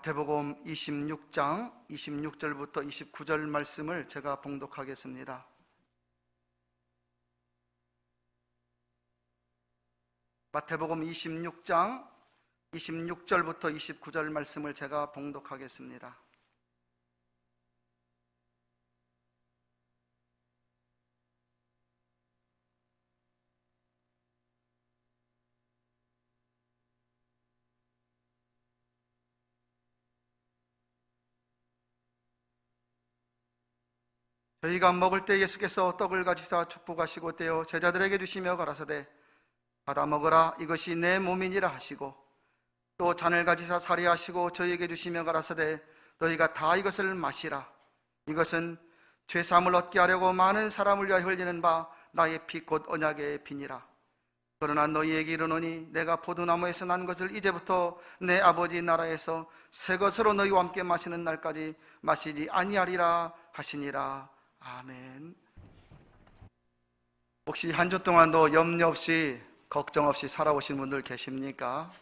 마태복음 26장 26절부터 29절 말씀을 제가 봉독하겠습니다. 마태복음 26장 26절부터 29절 말씀을 제가 봉독하겠습니다. 저희가 먹을 때 예수께서 떡을 가지사 축복하시고 떼어 제자들에게 주시며 가라사대 받아 먹으라 이것이 내 몸이니라 하시고 또 잔을 가지사 사리하시고 저희에게 주시며 가라사대 너희가 다 이것을 마시라 이것은 죄사함을 얻게 하려고 많은 사람을 위하여 흘리는 바 나의 피 곧 언약의 피니라. 그러나 너희에게 이르노니 내가 포도나무에서 난 것을 이제부터 내 아버지 나라에서 새 것으로 너희와 함께 마시는 날까지 마시지 아니하리라 하시니라. 아멘. 혹시 한 주 동안도 염려 없이 걱정 없이 살아오신 분들 계십니까?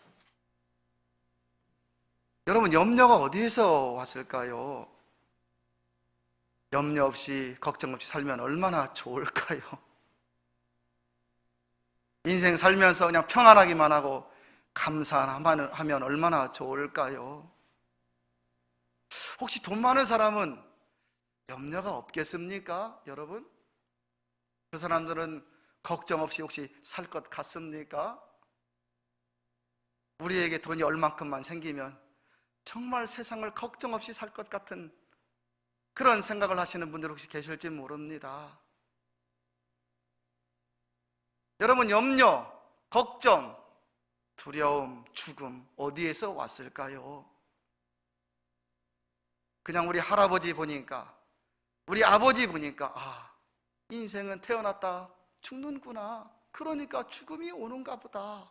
여러분, 염려가 어디에서 왔을까요? 염려 없이 걱정 없이 살면 얼마나 좋을까요? 인생 살면서 그냥 평안하기만 하고 감사하면 얼마나 좋을까요? 혹시 돈 많은 사람은 염려가 없겠습니까? 여러분? 그 사람들은 걱정 없이 혹시 살 것 같습니까? 우리에게 돈이 얼만큼만 생기면 정말 세상을 걱정 없이 살 것 같은 그런 생각을 하시는 분들 혹시 계실지 모릅니다. 여러분, 염려, 걱정, 두려움, 죽음 어디에서 왔을까요? 그냥 우리 할아버지 보니까 우리 아버지 보니까 인생은 태어났다 죽는구나, 그러니까 죽음이 오는가 보다,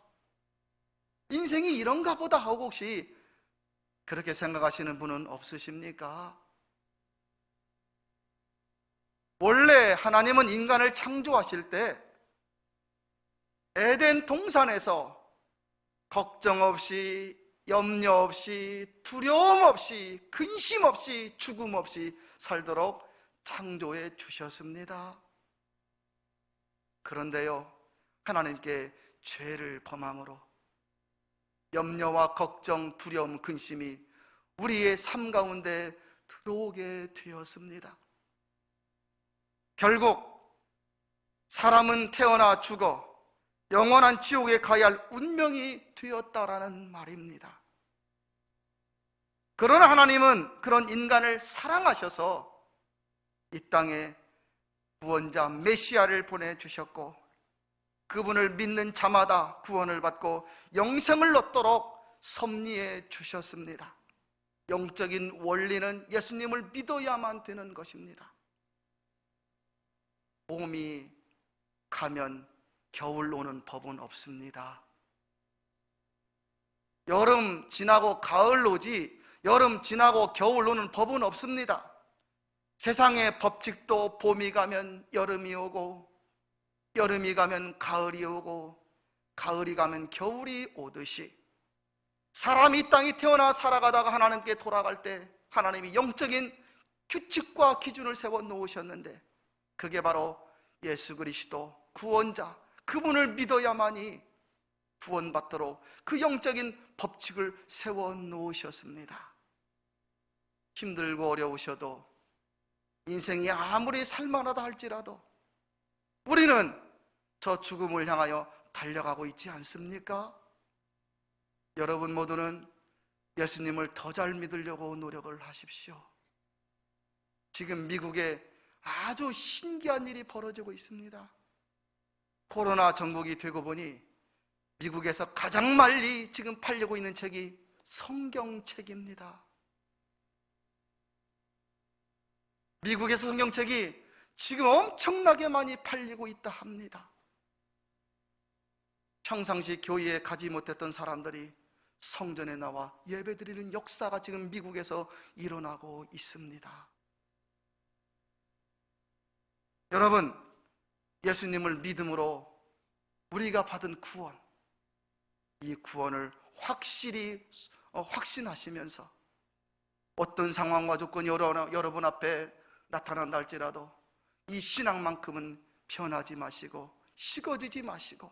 인생이 이런가 보다 하고 혹시 그렇게 생각하시는 분은 없으십니까? 원래 하나님은 인간을 창조하실 때 에덴 동산에서 걱정 없이 염려 없이 두려움 없이 근심 없이 죽음 없이 살도록 창조해 주셨습니다. 그런데요, 하나님께 죄를 범함으로 염려와 걱정, 두려움, 근심이 우리의 삶 가운데 들어오게 되었습니다. 결국 사람은 태어나 죽어 영원한 지옥에 가야 할 운명이 되었다라는 말입니다. 그러나 하나님은 그런 인간을 사랑하셔서 이 땅에 구원자 메시아를 보내주셨고 그분을 믿는 자마다 구원을 받고 영생을 얻도록 섭리해 주셨습니다. 영적인 원리는 예수님을 믿어야만 되는 것입니다. 봄이 가면 겨울 오는 법은 없습니다. 여름 지나고 가을 오지 여름 지나고 겨울 오는 법은 없습니다. 세상의 법칙도 봄이 가면 여름이 오고 여름이 가면 가을이 오고 가을이 가면 겨울이 오듯이 사람이 이 땅에 태어나 살아가다가 하나님께 돌아갈 때 하나님이 영적인 규칙과 기준을 세워 놓으셨는데 그게 바로 예수 그리스도 구원자, 그분을 믿어야만이 구원받도록 그 영적인 법칙을 세워 놓으셨습니다. 힘들고 어려우셔도 인생이 아무리 살만하다 할지라도 우리는 저 죽음을 향하여 달려가고 있지 않습니까? 여러분 모두는 예수님을 더 잘 믿으려고 노력을 하십시오. 지금 미국에 아주 신기한 일이 벌어지고 있습니다. 코로나 전국이 되고 보니 미국에서 가장 많이 지금 팔리고 있는 책이 성경책입니다. 미국에서 성경책이 지금 엄청나게 많이 팔리고 있다 합니다. 평상시 교회에 가지 못했던 사람들이 성전에 나와 예배드리는 역사가 지금 미국에서 일어나고 있습니다. 여러분, 예수님을 믿음으로 우리가 받은 구원, 이 구원을 확실히 확신하시면서 어떤 상황과 조건이 여러분 앞에 나타난다 할지라도 이 신앙만큼은 변하지 마시고 식어지지 마시고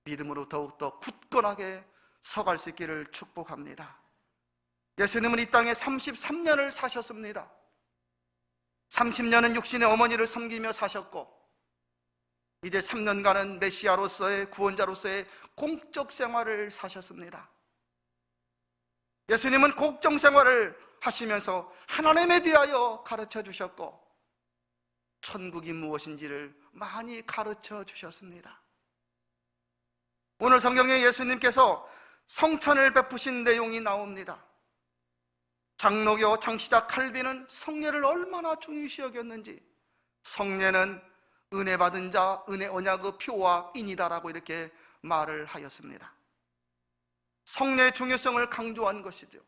믿음으로 더욱더 굳건하게 서갈 수 있기를 축복합니다. 예수님은 이 땅에 33년을 사셨습니다. 30년은 육신의 어머니를 섬기며 사셨고 이제 3년간은 메시아로서의 구원자로서의 공적 생활을 사셨습니다. 예수님은 공적 생활을 하시면서 하나님에 대하여 가르쳐 주셨고 천국이 무엇인지를 많이 가르쳐 주셨습니다. 오늘 성경에 예수님께서 성찬을 베푸신 내용이 나옵니다. 장로교 장시자 칼빈은 성례를 얼마나 중요시 여겼는지 성례는 은혜 받은 자, 은혜 언약의 표와 인이다라고 이렇게 말을 하였습니다. 성례의 중요성을 강조한 것이죠.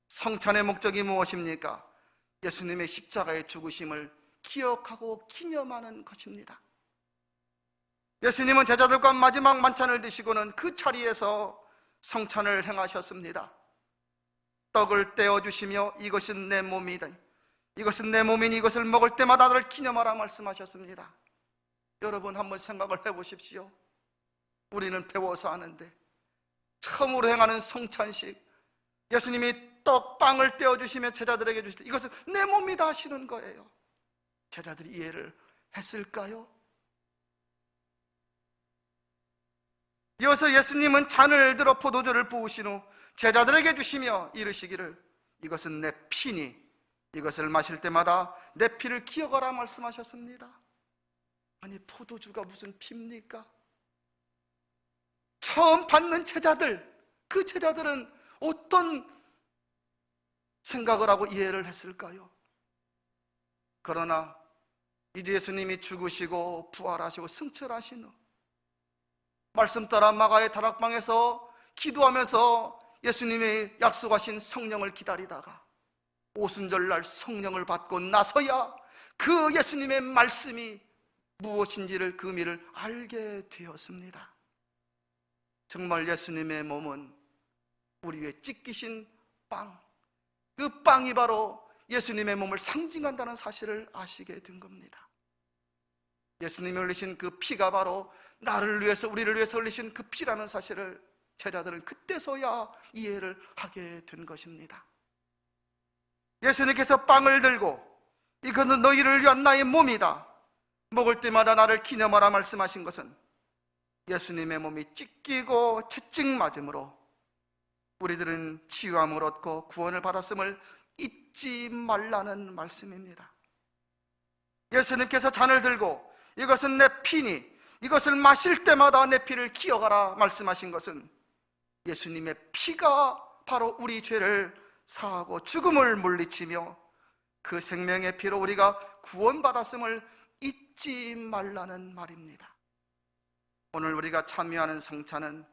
성찬의 목적이 무엇입니까? 예수님의 십자가의 죽으심을 기억하고 기념하는 것입니다. 예수님은 제자들과 마지막 만찬을 드시고는 그 자리에서 성찬을 행하셨습니다. 떡을 떼어주시며 이것은 내 몸이다, 이것은 내 몸이니 이것을 먹을 때마다 나를 기념하라 말씀하셨습니다. 여러분 한번 생각을 해보십시오. 우리는 배워서 하는데 처음으로 행하는 성찬식, 예수님이 떡, 빵을 떼어주시며 제자들에게 주실 때 이것은 내 몸이다 하시는 거예요. 제자들이 이해를 했을까요? 이어서 예수님은 잔을 들어 포도주를 부으신 후 제자들에게 주시며 이르시기를 이것은 내 피니 이것을 마실 때마다 내 피를 기억하라 말씀하셨습니다. 아니 포도주가 무슨 피입니까? 처음 받는 제자들, 그 제자들은 어떤 생각을 하고 이해를 했을까요? 그러나 이제 예수님이 죽으시고 부활하시고 승천하신 후 말씀 따라 마가의 다락방에서 기도하면서 예수님이 약속하신 성령을 기다리다가 오순절날 성령을 받고 나서야 그 예수님의 말씀이 무엇인지를 그 의미를 알게 되었습니다. 정말 예수님의 몸은 우리 위에 찢기신 빵, 그 빵이 바로 예수님의 몸을 상징한다는 사실을 아시게 된 겁니다. 예수님이 흘리신 그 피가 바로 나를 위해서, 우리를 위해서 흘리신 그 피라는 사실을 제자들은 그때서야 이해를 하게 된 것입니다. 예수님께서 빵을 들고 이것은 너희를 위한 나의 몸이다, 먹을 때마다 나를 기념하라 말씀하신 것은 예수님의 몸이 찢기고 채찍 맞음으로 우리들은 치유함을 얻고 구원을 받았음을 잊지 말라는 말씀입니다. 예수님께서 잔을 들고 이것은 내 피니 이것을 마실 때마다 내 피를 기억하라 말씀하신 것은 예수님의 피가 바로 우리 죄를 사하고 죽음을 물리치며 그 생명의 피로 우리가 구원받았음을 잊지 말라는 말입니다. 오늘 우리가 참여하는 성찬은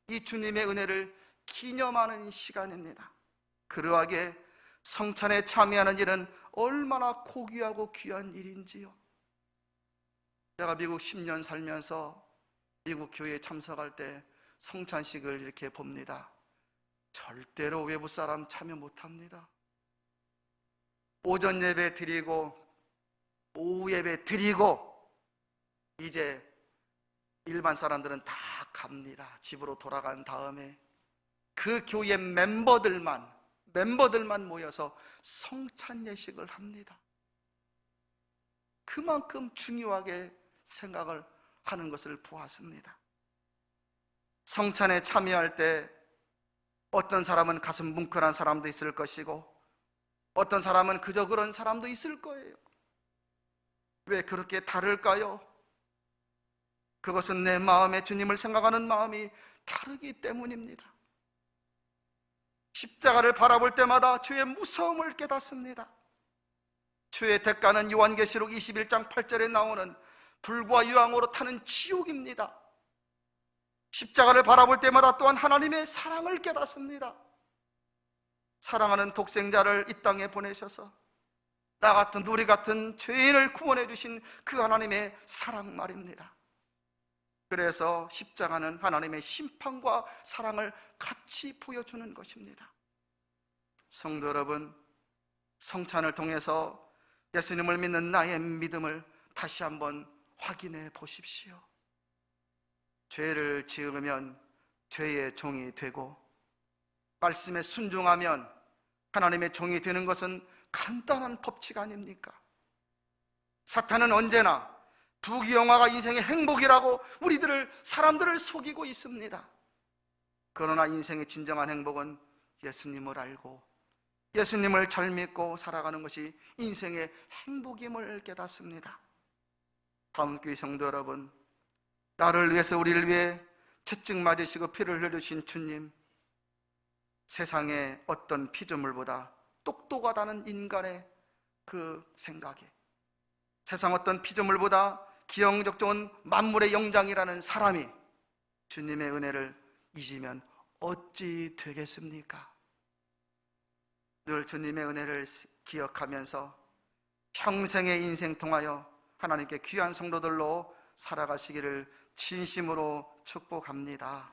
이 주님의 은혜를 기념하는 시간입니다. 그러하게 성찬에 참여하는 일은 얼마나 고귀하고 귀한 일인지요. 제가 미국 10년 살면서 미국 교회에 참석할 때 성찬식을 이렇게 봅니다. 절대로 외부 사람 참여 못합니다. 오전 예배 드리고 오후 예배 드리고 이제 일반 사람들은 다 갑니다. 집으로 돌아간 다음에 그 교회 멤버들만 모여서 성찬 예식을 합니다. 그만큼 중요하게 생각을 하는 것을 보았습니다. 성찬에 참여할 때 어떤 사람은 가슴 뭉클한 사람도 있을 것이고 어떤 사람은 그저 그런 사람도 있을 거예요. 왜 그렇게 다를까요? 그것은 내 마음에 주님을 생각하는 마음이 다르기 때문입니다. 십자가를 바라볼 때마다 주의 무서움을 깨닫습니다. 주의 대가는 요한계시록 21장 8절에 나오는 불과 유황으로 타는 지옥입니다. 십자가를 바라볼 때마다 또한 하나님의 사랑을 깨닫습니다. 사랑하는 독생자를 이 땅에 보내셔서 나 같은 우리 같은 죄인을 구원해 주신 그 하나님의 사랑 말입니다. 그래서 십자가는 하나님의 심판과 사랑을 같이 보여주는 것입니다. 성도 여러분, 성찬을 통해서 예수님을 믿는 나의 믿음을 다시 한번 확인해 보십시오. 죄를 지으면 죄의 종이 되고, 말씀에 순종하면 하나님의 종이 되는 것은 간단한 법칙 아닙니까? 사탄은 언제나 부귀영화가 인생의 행복이라고 사람들을 속이고 있습니다. 그러나 인생의 진정한 행복은 예수님을 알고 예수님을 잘 믿고 살아가는 것이 인생의 행복임을 깨닫습니다. 다음 교회 성도 여러분, 나를 위해서 우리를 위해 채찍 맞으시고 피를 흘리신 주님, 세상의 어떤 피조물보다 똑똑하다는 인간의 그 생각에, 세상 어떤 피조물보다 기형적 좋은 만물의 영장이라는 사람이 주님의 은혜를 잊으면 어찌 되겠습니까? 늘 주님의 은혜를 기억하면서 평생의 인생 통하여 하나님께 귀한 성도들로 살아가시기를 진심으로 축복합니다.